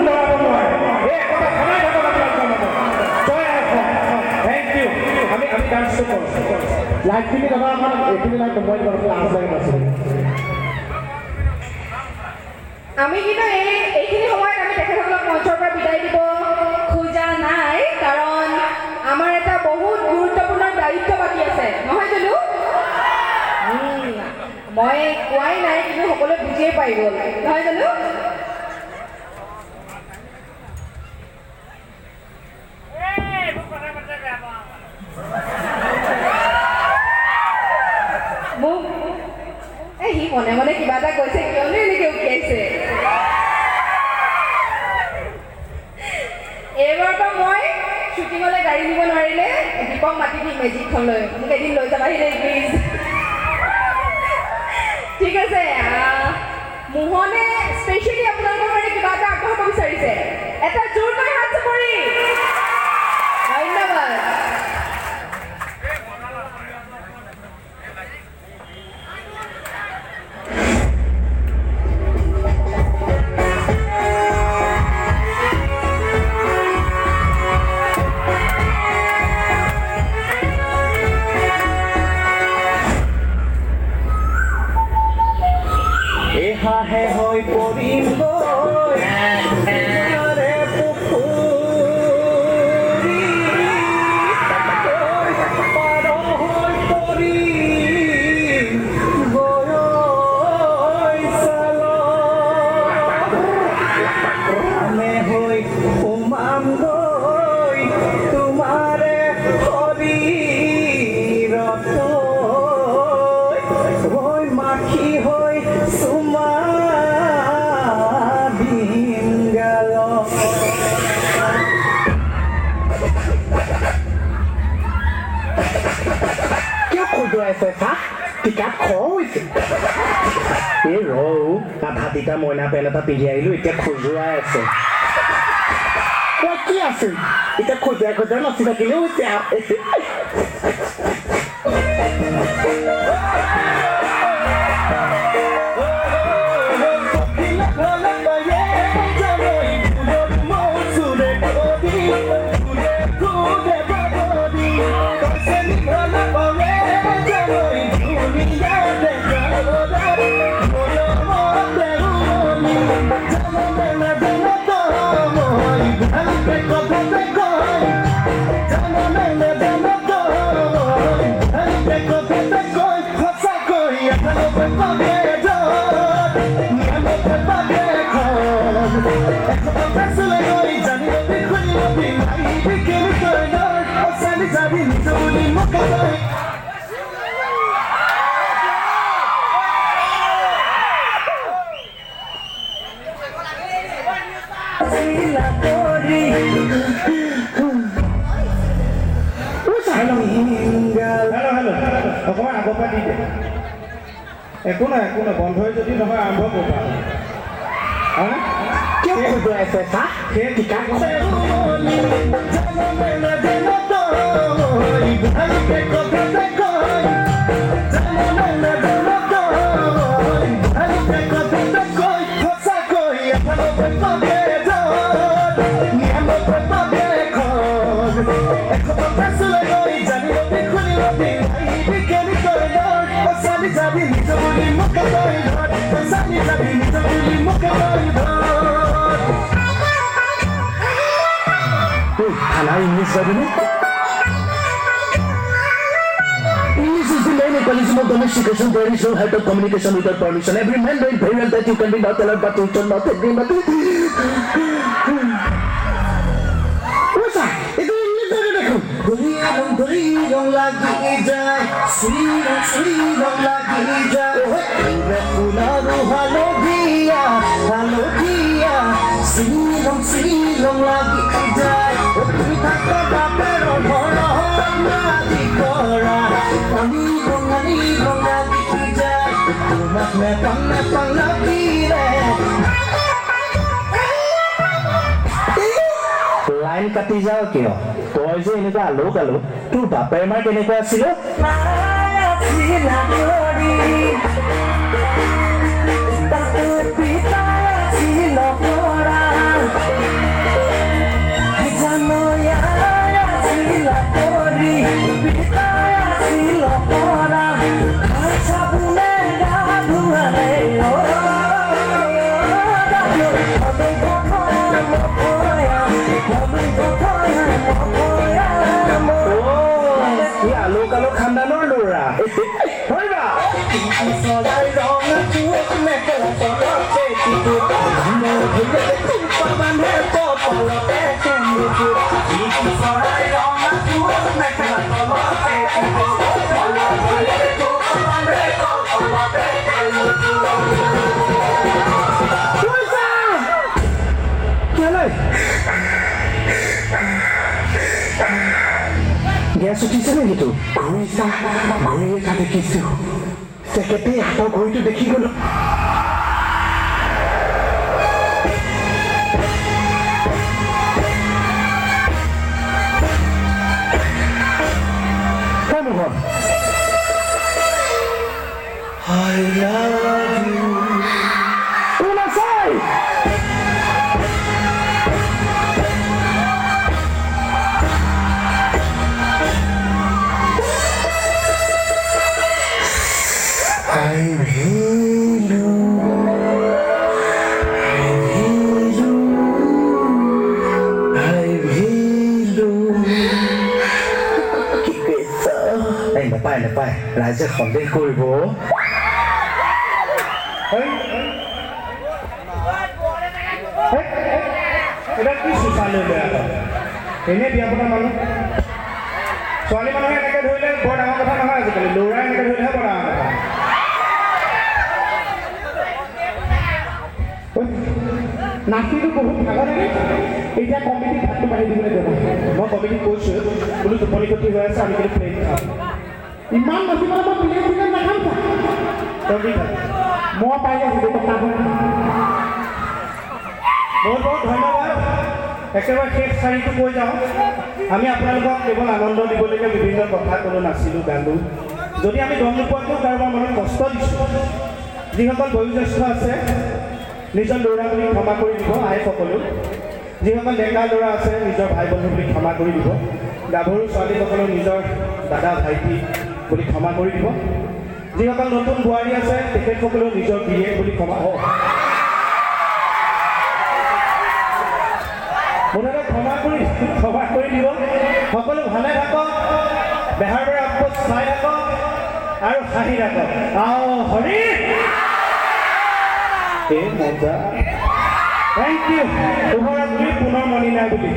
লৰাব নোৱাৰে এই একতা সদায় থাকক আপোনালোকৰ মাজত জয় অসম থেংক ইউ আমি ডান্সটো কৰোঁ লাইটখিনি দাদা আমাৰ এইখিনি লাইট মই আছোঁ আমি কিন্তু এইখিনি সময়ত আমি তেখেতসকলক মঞ্চৰ পৰা বিদায় দিব খোজা নাই কাৰণ আমাৰ এটা বহুত গুৰুত্বপূৰ্ণ দায়িত্ব বাকী আছে নহয় জানো মই কোৱাই নাই কিন্তু সকলোৱে বুজিয়ে পাই গ'ল নহয় জানো সি মনে মনে কিবা এটা কৈছে কিয়নো এনেকৈ উকিয়াইছে এইবাৰ পৰা মই শ্বুটিঙলৈ গাড়ী নিব নোৱাৰিলে দীপক মাতি দিম মেজিকখন লৈ মোক এদিন লৈ যাবাহি দেই প্লিজ ঠিক আছে মোহনে স্পেচিয়েলি আপোনালোকৰ কাৰণে কিবা এটা আগবঢ়াব বিচাৰিছে এটা জোৰকৈ হাত চাপৰি ধন্যবাদ হাঁহে হৈ পৰিম গৈ পুখুৰী পাৰ হৈ পৰিম গৈ চালে হৈ সোমাম গৈ তোমাৰে শৰীৰত হৈ মাখি হৈ চুমা কিয় খজুৱাইছে চাহ টিকাত খৰছে এই ৰৌ আধা তিতা মইনা পেণ্ট এটা পিন্ধি আহিলোঁ এতিয়া খজুৱাই আছে কি আছিল এতিয়া খজুৱাই নাচি থাকিলেও হৈছে অকণমান আগৰ পৰা দি দে একো নাই বন্ধ হৈ যদি নহয় আৰম্ভ কৰিবা কিয় খজুৱাইছে চাহ সেই টিকাত খানা English জানিনে English is the main mechanism of domestication. There is no head of communication without permission. Every man knows very well that you can be not allowed, but you should not agree. But what's that? It's English. Don't lagi jai, sweet don't lagi jai. Pula halo dia, sweet don't lagi jai. Kita kata rohana di kora, ani dong lagi jai. Tumak nepang lagi deh. Line কাটি যাও কিয় তই যে এনেকুৱা আলো গালো তোৰ বাপেৰ মাৰ কেনেকুৱা আছিল আলো কালো খানদানৰ ল'ৰা হয় বা সদায় ৰং তুক মেখেলা তলতে টিকু ধুলে তুক বান্ধে কপালতে কেন্দুকু সদায় ৰং তুক মেখেলা তলতে টিকু ধুলে তুক বান্ধে কপালতে কেন্দুকু পইচা কেলে গেছ উঠিছে নেকি তো ঘূৰিছা ঘূৰি এটা দেখিছো চেকেটে হাতৰ ঘড়ীটো দেখি গলো মোহন I love you নাপায় ৰাইজে সন্দেহ কৰিব এটা কি চোচালে বেয়া এনেই বিয়া পতা মানুহ ছোৱালী মানুহে এনেকৈ ধৰিলে বৰ ডাঙৰ কথা নহয় আজিকালি ল'ৰাই এনেকৈ ধৰিলেহে বৰ ডাঙৰ কথা নাচিটো বহুত ভাগৰ লাগে এতিয়া কমিটি ভাতটো বাঢ়ি দিবলৈ দিব মই কমিটিক কৈছোঁ বোলো টোপনি ক্ষতি হৈ আছে আমি কিন্তু প্লেন খাম ইমান নাচিবলৈ মই প্লেন নাখাম তই কি খাবি মই পাই আছোঁ কথা বহুত বহুত ধন্যবাদ একেবাৰে শেষ শাৰীটো কৈ যাওঁ আমি আপোনালোকক কেৱল আনন্দ দিবলৈকে বিভিন্ন কথা ক'লোঁ নাচিলোঁ গালোঁ যদি আমি গম নোপোৱাকৈও কাৰোবাৰ মনত কষ্ট দিছোঁ যিসকল বয়োজ্যেষ্ঠ আছে নিজৰ ল'ৰা বুলি ক্ষমা কৰি দিব আইসকলো যিসকল ডেকা ল'ৰা আছে নিজৰ ভাই বন্ধু বুলি ক্ষমা কৰি দিব গাভৰু ছোৱালীসকলেও নিজৰ দাদা ভাইটি বুলি ক্ষমা কৰি দিব যিসকল নতুন বোৱাৰী আছে তেখেতসকলেও নিজৰ বিয়ে বুলি ক্ষমা মুঠতে ক্ষমা কৰি দিব সকলো ভালে থাকক বেহাৰ বেৰা আপোচ চাই থাকক আৰু হাঁহি থাকক আও হৰি মজা থেংক ইউ শুভৰাত্ৰি পুনৰ মনি নাই বুলি